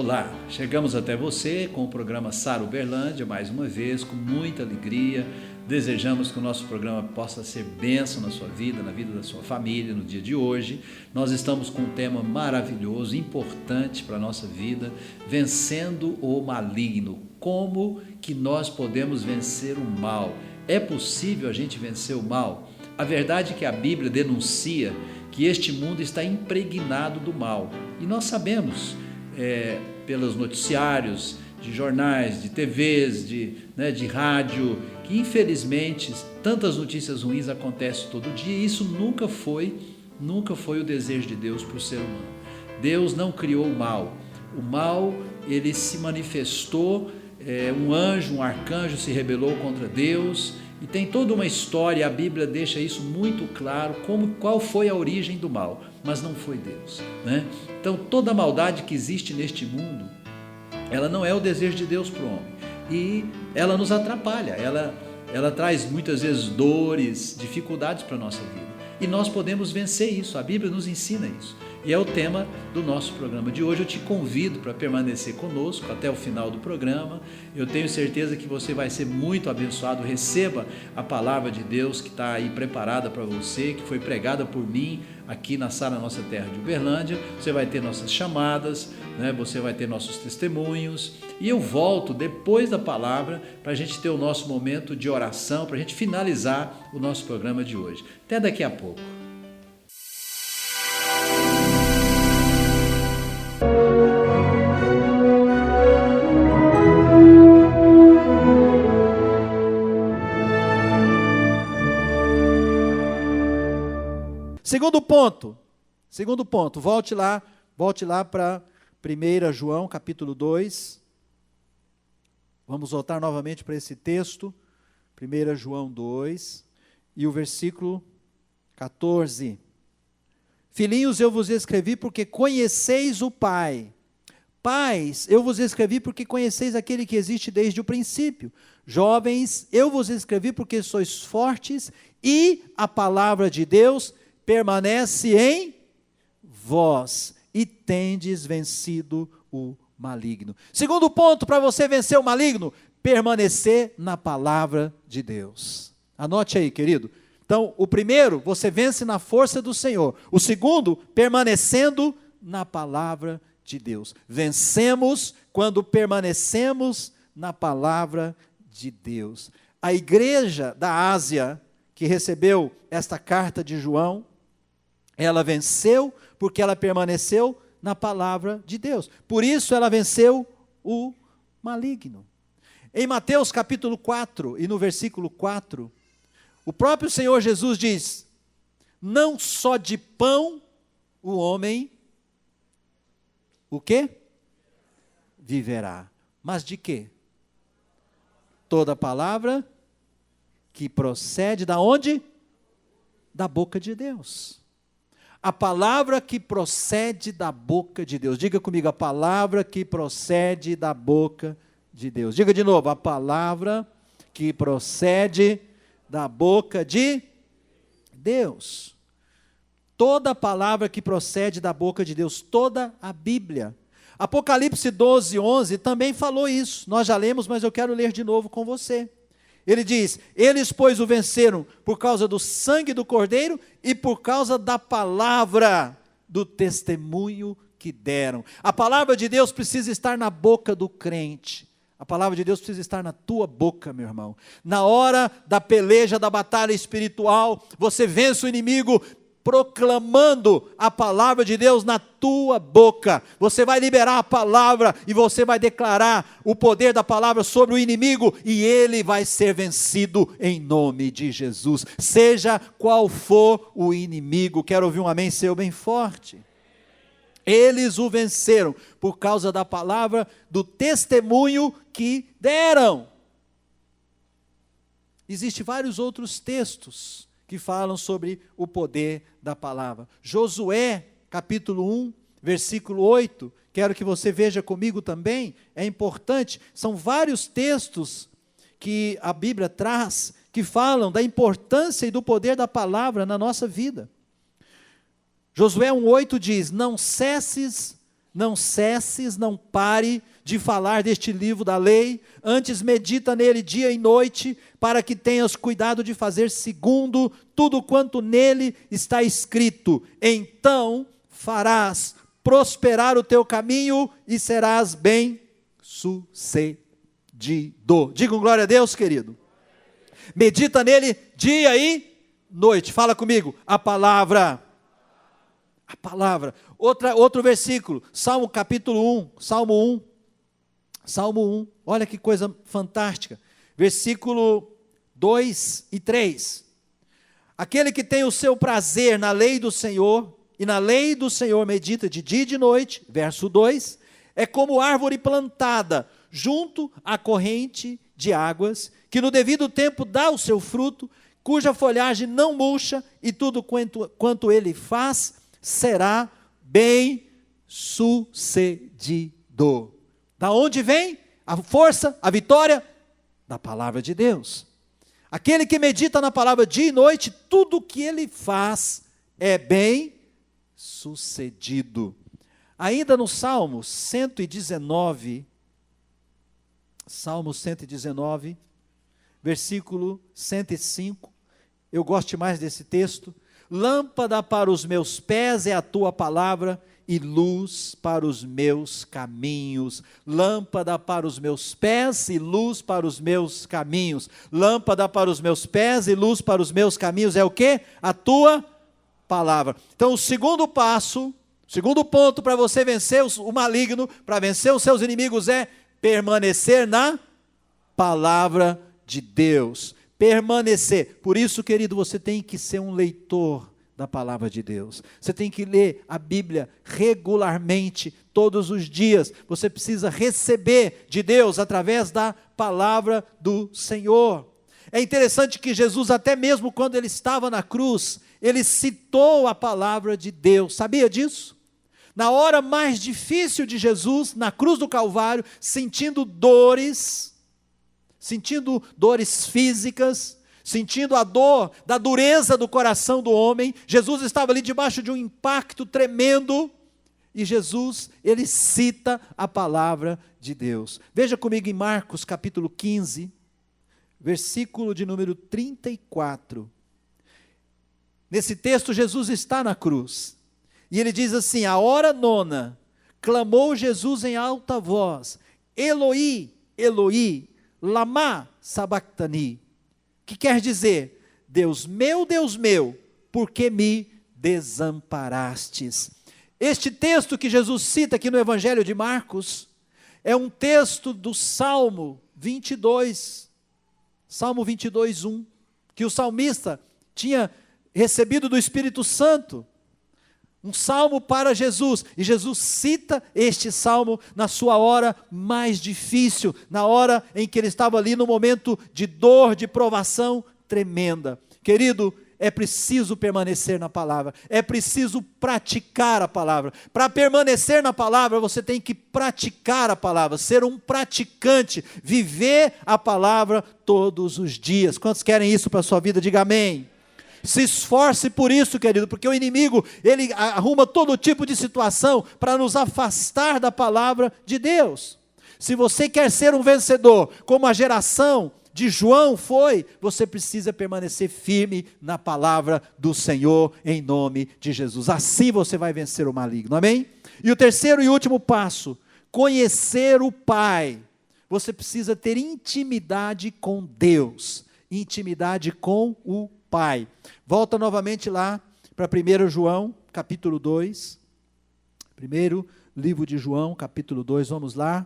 Olá, chegamos até você com o programa Sara Uberlândia, mais uma vez, com muita alegria. Desejamos que o nosso programa possa ser bênção na sua vida, na vida da sua família, no dia de hoje. Nós estamos com um tema maravilhoso, importante para a nossa vida, vencendo o maligno. Como que nós podemos vencer o mal? É possível a gente vencer o mal? A verdade é que a Bíblia denuncia que este mundo está impregnado do mal. E nós sabemos, pelos noticiários, de jornais, de TVs, de rádio, que infelizmente tantas notícias ruins acontecem todo dia, e isso nunca foi o desejo de Deus para o ser humano. Deus não criou o mal. O mal, ele se manifestou, um anjo, um arcanjo se rebelou contra Deus, e tem toda uma história, a Bíblia deixa isso muito claro, qual foi a origem do mal, mas não foi Deus, né? Então toda a maldade que existe neste mundo, ela não é o desejo de Deus para o homem, e ela nos atrapalha, ela traz muitas vezes dores, dificuldades para a nossa vida, e nós podemos vencer isso, a Bíblia nos ensina isso, e é o tema do nosso programa de hoje. Eu te convido para permanecer conosco até o final do programa. Eu tenho certeza que você vai ser muito abençoado. Receba a palavra de Deus que está aí preparada para você, que foi pregada por mim aqui na Sara, nossa terra de Uberlândia. Você vai ter nossas chamadas, né? Você vai ter nossos testemunhos, e eu volto depois da palavra para a gente ter o nosso momento de oração, para a gente finalizar o nosso programa de hoje. Até daqui a pouco. Segundo ponto, volte lá para 1 João capítulo 2, vamos voltar novamente para esse texto, 1 João 2, e o versículo 14. Filhinhos, eu vos escrevi porque conheceis o Pai. Pais, eu vos escrevi porque conheceis aquele que existe desde o princípio. Jovens, eu vos escrevi porque sois fortes e a palavra de Deus permanece em vós e tendes vencido o maligno. Segundo ponto para você vencer o maligno, permanecer na palavra de Deus. Anote aí, querido. Então, o primeiro, você vence na força do Senhor. O segundo, permanecendo na palavra de Deus. Vencemos quando permanecemos na palavra de Deus. A igreja da Ásia, que recebeu esta carta de João, ela venceu porque ela permaneceu na palavra de Deus. Por isso ela venceu o maligno. Em Mateus capítulo 4 e no versículo 4, o próprio Senhor Jesus diz: não só de pão o homem, o quê? Viverá. Mas de quê? Toda palavra que procede da onde? Da boca de Deus. A palavra que procede da boca de Deus. Diga comigo, a palavra que procede da boca de Deus. Diga de novo, a palavra que procede da boca de Deus. Toda palavra que procede da boca de Deus, toda a Bíblia. Apocalipse 12, 11 também falou isso. Nós já lemos, mas eu quero ler de novo com você. Ele diz: eles, pois, o venceram por causa do sangue do Cordeiro e por causa da palavra do testemunho que deram. A palavra de Deus precisa estar na boca do crente. A palavra de Deus precisa estar na tua boca, meu irmão. Na hora da peleja, da batalha espiritual, você vence o inimigo proclamando a palavra de Deus na tua boca. Você vai liberar a palavra e você vai declarar o poder da palavra sobre o inimigo e ele vai ser vencido em nome de Jesus. Seja qual for o inimigo. Quero ouvir um amém seu bem forte. Eles o venceram por causa da palavra do testemunho que deram. Existem vários outros textos que falam sobre o poder da palavra. Josué, capítulo 1, versículo 8, quero que você veja comigo também, é importante, são vários textos que a Bíblia traz, que falam da importância e do poder da palavra na nossa vida. Josué 1,8 diz: não cesses Não cesses, não pare de falar deste livro da lei, antes medita nele dia e noite, para que tenhas cuidado de fazer segundo tudo quanto nele está escrito. Então farás prosperar o teu caminho e serás bem-sucedido. Diga um glória a Deus, querido. Medita nele dia e noite. Fala comigo, a palavra. A palavra. Outro versículo, Salmo capítulo 1, Salmo 1, olha que coisa fantástica, versículo 2 e 3, aquele que tem o seu prazer na lei do Senhor, e na lei do Senhor medita de dia e de noite, verso 2, é como árvore plantada junto à corrente de águas, que no devido tempo dá o seu fruto, cuja folhagem não murcha, e tudo quanto ele faz, será bem-sucedido. Da onde vem a força, a vitória? Da palavra de Deus. Aquele que medita na palavra dia e noite, tudo o que ele faz é bem-sucedido. Ainda no Salmo 119, versículo 105, eu gosto mais desse texto. Lâmpada para os meus pés é a tua palavra e luz para os meus caminhos. Lâmpada para os meus pés e luz para os meus caminhos. Lâmpada para os meus pés e luz para os meus caminhos é o quê? A tua palavra. Então o segundo passo, segundo ponto para você vencer o maligno, para vencer os seus inimigos é permanecer na palavra de Deus. Permanecer. Por isso, querido, você tem que ser um leitor da palavra de Deus. Você tem que ler a Bíblia regularmente, todos os dias. Você precisa receber de Deus através da palavra do Senhor. É interessante que Jesus, até mesmo quando ele estava na cruz, ele citou a palavra de Deus. Sabia disso? Na hora mais difícil de Jesus, na cruz do Calvário, sentindo dores físicas, sentindo a dor da dureza do coração do homem, Jesus estava ali debaixo de um impacto tremendo, e Jesus, ele cita a palavra de Deus. Veja comigo em Marcos capítulo 15, versículo de número 34. Nesse texto, Jesus está na cruz, e ele diz assim: a hora nona, clamou Jesus em alta voz, Eloi, Eloi, lama sabactani, que quer dizer, Deus meu, por que me desamparastes? Este texto que Jesus cita aqui no Evangelho de Marcos, é um texto do Salmo 22, 1, que o salmista tinha recebido do Espírito Santo, um salmo para Jesus, e Jesus cita este salmo na sua hora mais difícil, na hora em que ele estava ali no momento de dor, de provação tremenda. Querido, é preciso permanecer na palavra, é preciso praticar a palavra. Para permanecer na palavra, você tem que praticar a palavra, ser um praticante, viver a palavra todos os dias. Quantos querem isso para a sua vida? Diga amém. Se esforce por isso, querido, porque o inimigo, ele arruma todo tipo de situação para nos afastar da palavra de Deus. Se você quer ser um vencedor, como a geração de João foi, você precisa permanecer firme na palavra do Senhor, em nome de Jesus. Assim você vai vencer o maligno, amém? E o terceiro e último passo, conhecer o Pai. Você precisa ter intimidade com Deus, intimidade com o Pai. Volta novamente lá para 1 João, capítulo 2. Primeiro livro de João, capítulo 2, vamos lá.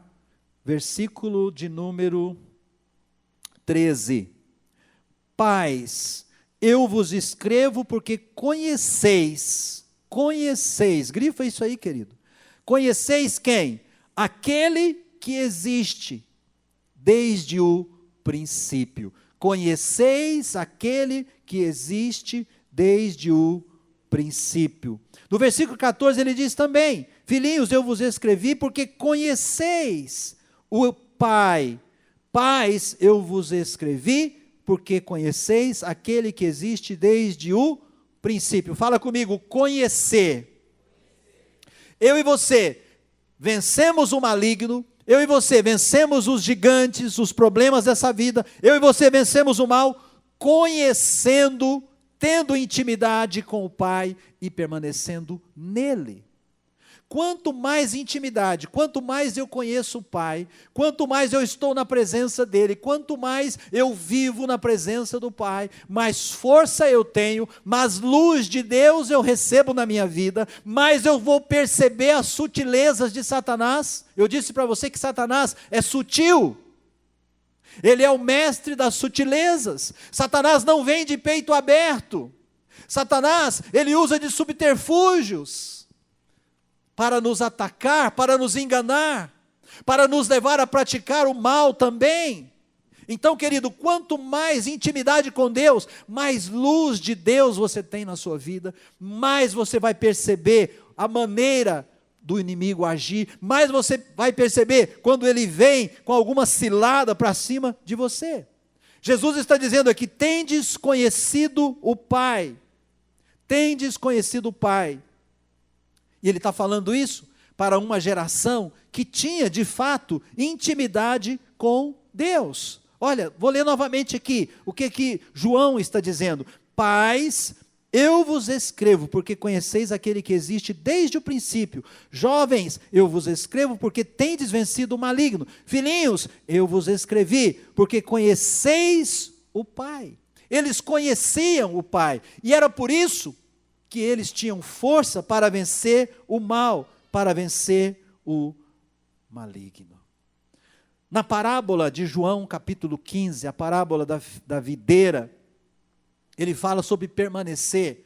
Versículo de número 13. Pais, eu vos escrevo porque conheceis, grifa isso aí, querido. Conheceis quem? Aquele que existe desde o princípio. Conheceis aquele que existe desde o princípio. No versículo 14 ele diz também: filhinhos, eu vos escrevi porque conheceis o Pai. Pais, eu vos escrevi porque conheceis aquele que existe desde o princípio. Fala comigo, conhecer. Eu e você vencemos o maligno, eu e você vencemos os gigantes, os problemas dessa vida, eu e você vencemos o mal, conhecendo, tendo intimidade com o Pai e permanecendo nele. Quanto mais intimidade, quanto mais eu conheço o Pai, quanto mais eu estou na presença dEle, quanto mais eu vivo na presença do Pai, mais força eu tenho, mais luz de Deus eu recebo na minha vida, mais eu vou perceber as sutilezas de Satanás. Eu disse para você que Satanás é sutil. Ele é o mestre das sutilezas. Satanás não vem de peito aberto. Satanás, ele usa de subterfúgios para nos atacar, para nos enganar, para nos levar a praticar o mal também. Então, querido, quanto mais intimidade com Deus, mais luz de Deus você tem na sua vida, mais você vai perceber a maneira do inimigo agir, mais você vai perceber quando ele vem com alguma cilada para cima de você. Jesus está dizendo aqui: tendes conhecido o Pai, tendes conhecido o Pai. E ele está falando isso para uma geração que tinha, de fato, intimidade com Deus. Olha, vou ler novamente aqui o que João está dizendo. Pais, eu vos escrevo, porque conheceis aquele que existe desde o princípio. Jovens, eu vos escrevo, porque tendes vencido o maligno. Filhinhos, eu vos escrevi, porque conheceis o Pai. Eles conheciam o Pai, e era por isso que eles tinham força para vencer o mal, para vencer o maligno. Na parábola de João, capítulo 15, a parábola da videira, ele fala sobre permanecer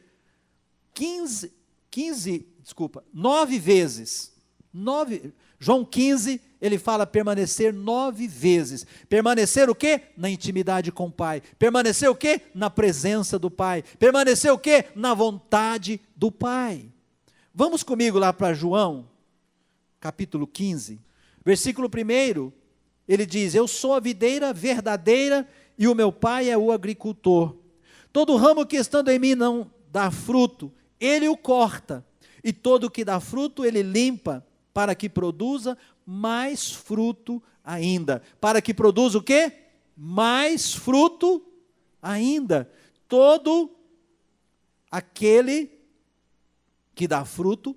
9 vezes. João 15, ele fala permanecer 9 vezes. Permanecer o quê? Na intimidade com o Pai. Permanecer o quê? Na presença do Pai. Permanecer o quê? Na vontade do Pai. Vamos comigo lá para João, capítulo 15. Versículo 1, ele diz: eu sou a videira verdadeira e o meu Pai é o agricultor. Todo ramo que estando em mim não dá fruto, ele o corta. E todo que dá fruto, ele limpa, para que produza mais fruto ainda. Para que produza o quê? Mais fruto ainda. Todo aquele que dá fruto,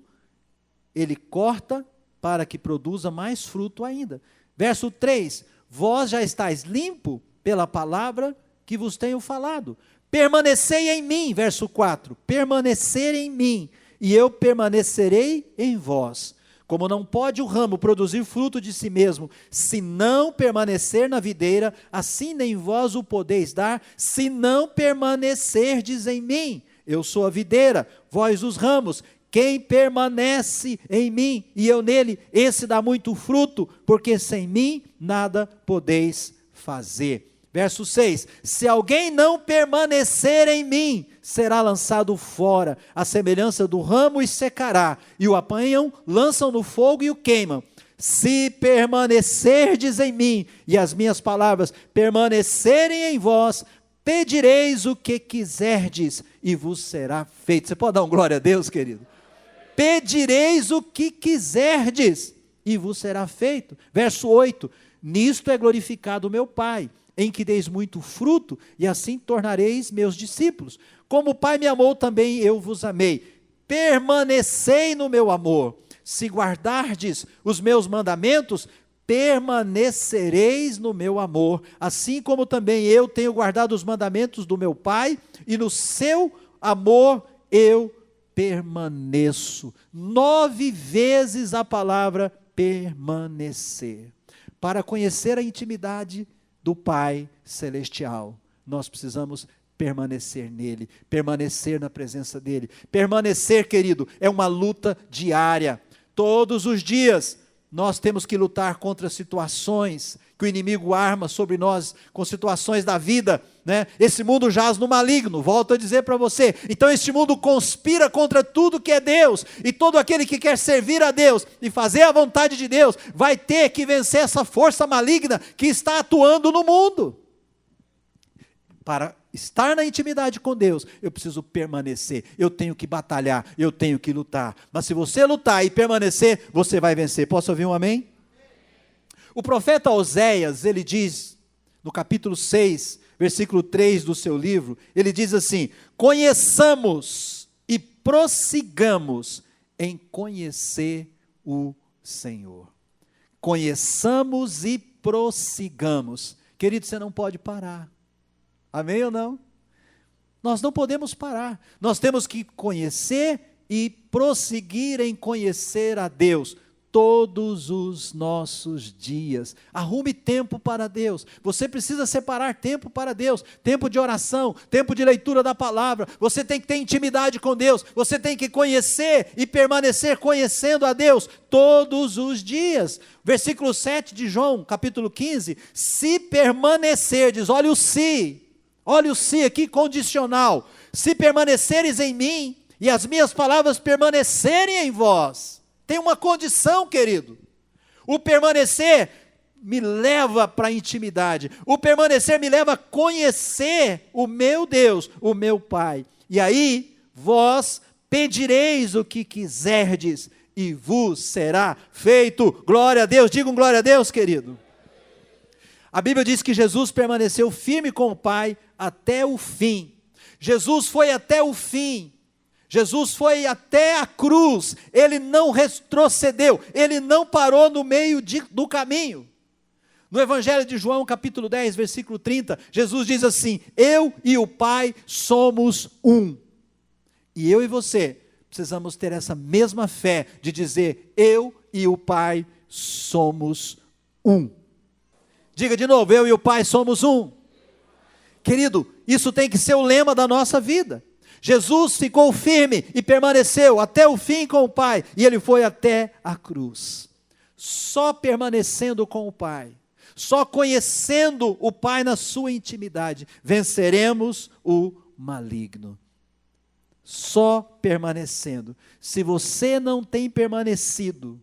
ele corta para que produza mais fruto ainda. Verso 3, vós já estáis limpo pela palavra que vos tenho falado. Permanecei em mim, verso 4, permanecer em mim, e eu permanecerei em vós. Como não pode o ramo produzir fruto de si mesmo, se não permanecer na videira, assim nem vós o podeis dar, se não permanecerdes em mim. Eu sou a videira, vós os ramos. Quem permanece em mim e eu nele, esse dá muito fruto, porque sem mim nada podeis fazer. Verso 6, se alguém não permanecer em mim, será lançado fora, a semelhança do ramo e secará, e o apanham, lançam no fogo e o queimam. Se permanecerdes em mim, e as minhas palavras permanecerem em vós, pedireis o que quiserdes, e vos será feito. Você pode dar um glória a Deus, querido? Pedireis o que quiserdes, e vos será feito. Verso 8, nisto é glorificado o meu Pai, em que deis muito fruto, e assim tornareis meus discípulos. Como o Pai me amou, também eu vos amei. Permanecei no meu amor. Se guardardes os meus mandamentos, permanecereis no meu amor, assim como também eu tenho guardado os mandamentos do meu Pai, e no seu amor eu permaneço. 9 vezes a palavra permanecer. Para conhecer a intimidade do Pai Celestial, nós precisamos permanecer nele, permanecer na presença dele. Permanecer, querido, é uma luta diária. Todos os dias nós temos que lutar contra situações que o inimigo arma sobre nós, com situações da vida, né? Esse mundo jaz no maligno, volto a dizer para você. Então este mundo conspira contra tudo que é Deus, e todo aquele que quer servir a Deus e fazer a vontade de Deus, vai ter que vencer essa força maligna que está atuando no mundo. Para estar na intimidade com Deus, eu preciso permanecer, eu tenho que batalhar, eu tenho que lutar. Mas se você lutar e permanecer, você vai vencer. Posso ouvir um amém? O profeta Oséias, ele diz, no capítulo 6, versículo 3 do seu livro, ele diz assim: conheçamos e prossigamos em conhecer o Senhor. Conheçamos e prossigamos. Querido, você não pode parar. Amém ou não? Nós não podemos parar. Nós temos que conhecer e prosseguir em conhecer a Deus todos os nossos dias. Arrume tempo para Deus. Você precisa separar tempo para Deus, tempo de oração, tempo de leitura da palavra. Você tem que ter intimidade com Deus. Você tem que conhecer e permanecer conhecendo a Deus todos os dias. Versículo 7 de João, capítulo 15: se permanecerdes, olha o se aqui condicional, se permaneceres em mim e as minhas palavras permanecerem em vós. Tem uma condição, querido. O permanecer me leva para a intimidade. O permanecer me leva a conhecer o meu Deus, o meu Pai. E aí, vós pedireis o que quiserdes e vos será feito. Glória a Deus. Diga um glória a Deus, querido. A Bíblia diz que Jesus permaneceu firme com o Pai até o fim. Jesus foi até o fim. Jesus foi até a cruz, ele não retrocedeu, ele não parou no meio do caminho. No Evangelho de João, capítulo 10, versículo 30, Jesus diz assim: eu e o Pai somos um. E eu e você precisamos ter essa mesma fé de dizer: eu e o Pai somos um. Diga de novo: eu e o Pai somos um. Querido, isso tem que ser o lema da nossa vida. Jesus ficou firme e permaneceu até o fim com o Pai, e ele foi até a cruz. Só permanecendo com o Pai, só conhecendo o Pai na sua intimidade, venceremos o maligno. Só permanecendo. Se você não tem permanecido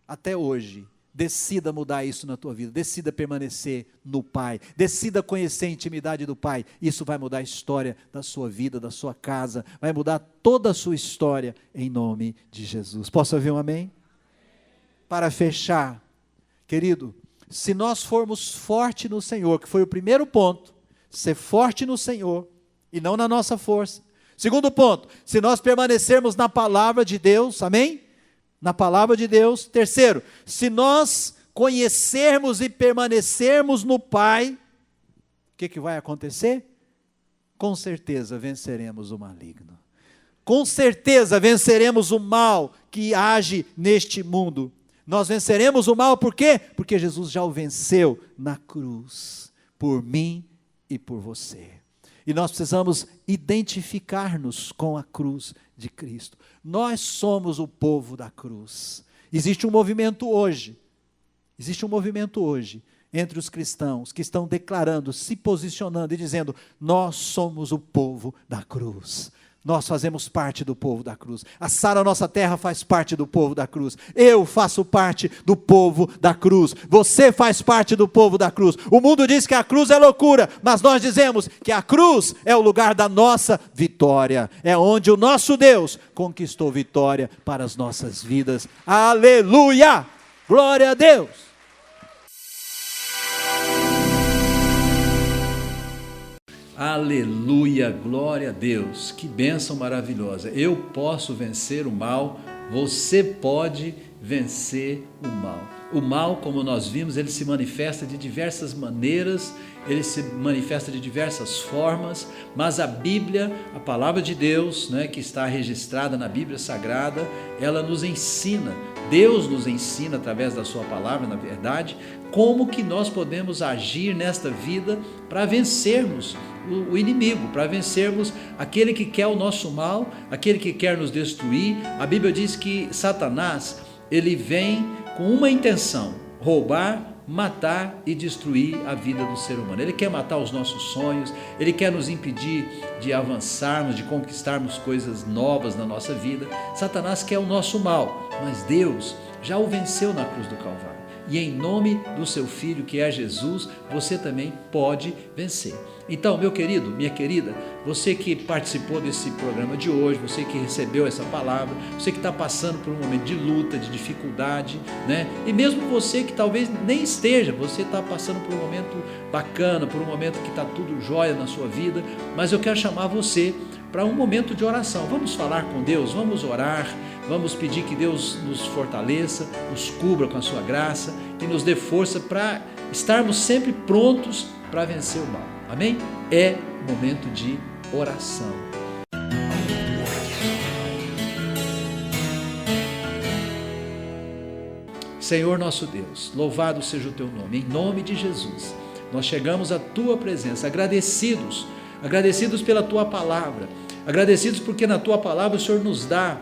até hoje, decida mudar isso na tua vida, decida permanecer no Pai, decida conhecer a intimidade do Pai. Isso vai mudar a história da sua vida, da sua casa, vai mudar toda a sua história em nome de Jesus. Posso ouvir um amém? Para fechar, querido, se nós formos fortes no Senhor, que foi o primeiro ponto, ser forte no Senhor e não na nossa força. Segundo ponto, se nós permanecermos na palavra de Deus, amém? Na palavra de Deus. Terceiro, se nós conhecermos e permanecermos no Pai, o que vai acontecer? Com certeza venceremos o maligno. Com certeza venceremos o mal que age neste mundo. Nós venceremos o mal por quê? Porque Jesus já o venceu na cruz, por mim e por você. E nós precisamos identificar-nos com a cruz de Cristo. Nós somos o povo da cruz. Existe um movimento hoje entre os cristãos que estão declarando, se posicionando e dizendo: nós somos o povo da cruz. Nós fazemos parte do povo da cruz. A Sara Nossa Terra faz parte do povo da cruz. Eu faço parte do povo da cruz. Você faz parte do povo da cruz. O mundo diz que a cruz é loucura, mas nós dizemos que a cruz é o lugar da nossa vitória. É onde o nosso Deus conquistou vitória para as nossas vidas. Aleluia! Glória a Deus! Aleluia, glória a Deus, que bênção maravilhosa. Eu posso vencer o mal, você pode vencer o mal. O mal, como nós vimos, ele se manifesta de diversas maneiras, ele se manifesta de diversas formas, mas a Bíblia, a palavra de Deus, né, que está registrada na Bíblia Sagrada, ela nos ensina, Deus nos ensina através da sua palavra, na verdade, como que nós podemos agir nesta vida para vencermos o inimigo, para vencermos aquele que quer o nosso mal, aquele que quer nos destruir. A Bíblia diz que Satanás, ele vem com uma intenção: roubar, matar e destruir a vida do ser humano. Ele quer matar os nossos sonhos, ele quer nos impedir de avançarmos, de conquistarmos coisas novas na nossa vida. Satanás quer o nosso mal, mas Deus já o venceu na cruz do Calvário. e em nome do seu Filho, que é Jesus, você também pode vencer. Então, meu querido, minha querida, você que participou desse programa de hoje, você que recebeu essa palavra, você que está passando por um momento de luta, de dificuldade, né? E mesmo você que talvez nem esteja, você está passando por um momento bacana, por um momento que está tudo jóia na sua vida, mas eu quero chamar você para um momento de oração. Vamos falar com Deus, vamos orar, vamos pedir que Deus nos fortaleça, nos cubra com a sua graça e nos dê força para estarmos sempre prontos para vencer o mal. Amém? É momento de oração. Senhor nosso Deus, louvado seja o teu nome, em nome de Jesus. Nós chegamos à tua presença, agradecidos pela tua palavra, agradecidos porque na tua palavra o Senhor nos dá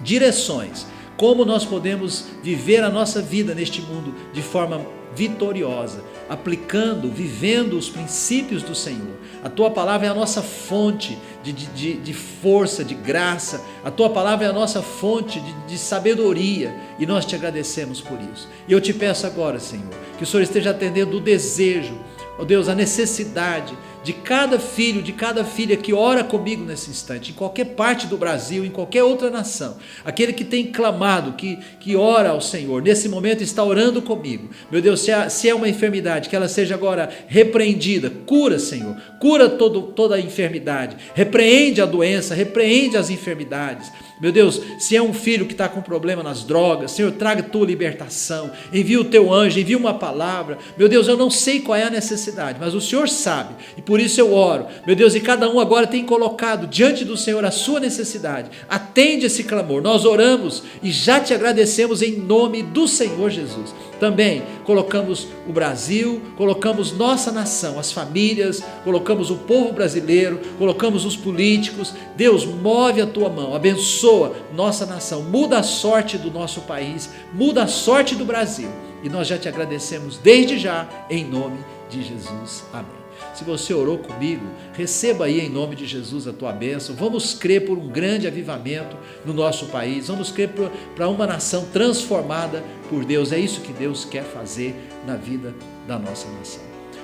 direções, como nós podemos viver a nossa vida neste mundo de forma vitoriosa, aplicando, vivendo os princípios do Senhor. A tua palavra é a nossa fonte de força, de graça. A tua palavra é a nossa fonte de sabedoria, e nós te agradecemos por isso. E eu te peço agora, Senhor, que o Senhor esteja atendendo o desejo, ó Deus, a necessidade de cada filho, de cada filha que ora comigo nesse instante, em qualquer parte do Brasil, em qualquer outra nação, aquele que tem clamado, que ora ao Senhor, nesse momento está orando comigo. Meu Deus, se é uma enfermidade, que ela seja agora repreendida. Cura, Senhor, cura toda a enfermidade, repreende a doença, repreende as enfermidades. Meu Deus, se é um filho que está com problema nas drogas, Senhor, traga tua libertação, envia o teu anjo, envia uma palavra. Meu Deus, eu não sei qual é a necessidade, mas o Senhor sabe, e por isso eu oro. Meu Deus, e cada um agora tem colocado diante do Senhor a sua necessidade. Atende esse clamor. Nós oramos e já te agradecemos em nome do Senhor Jesus. Também colocamos o Brasil, colocamos nossa nação, as famílias, colocamos o povo brasileiro, colocamos os políticos. Deus, move a tua mão, abençoa nossa nação, muda a sorte do nosso país, muda a sorte do Brasil. E nós já te agradecemos desde já, em nome de Jesus. Amém. Se você orou comigo, receba aí em nome de Jesus a tua bênção. Vamos crer por um grande avivamento no nosso país. Vamos crer para uma nação transformada por Deus. É isso que Deus quer fazer na vida da nossa nação.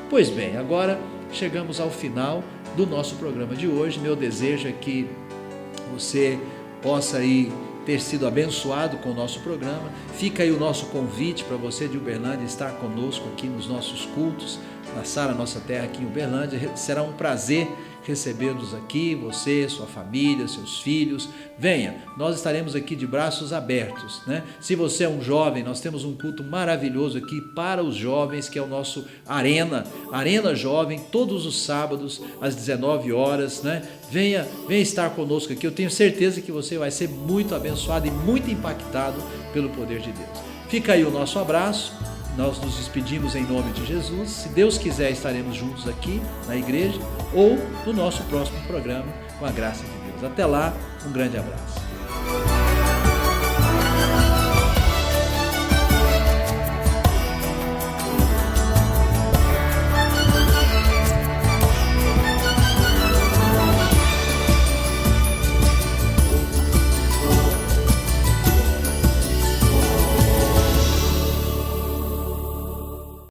Pois bem, agora chegamos ao final do nosso programa de hoje. Meu desejo é que você possa aí ter sido abençoado com o nosso programa. Fica aí o nosso convite para você de Uberlândia estar conosco aqui nos nossos cultos, na Sara Nossa Terra aqui em Uberlândia. Será um prazer recebê-los aqui, você, sua família, seus filhos. Venha, nós estaremos aqui de braços abertos, né? Se você é um jovem, nós temos um culto maravilhoso aqui para os jovens, que é o nosso Arena Jovem, todos os sábados às 19 horas, né? Venha estar conosco aqui. Eu tenho certeza que você vai ser muito abençoado e muito impactado pelo poder de Deus. Fica aí o nosso abraço. Nós nos despedimos em nome de Jesus. Se Deus quiser, estaremos juntos aqui na igreja ou no nosso próximo programa, com a graça de Deus. Até lá, um grande abraço.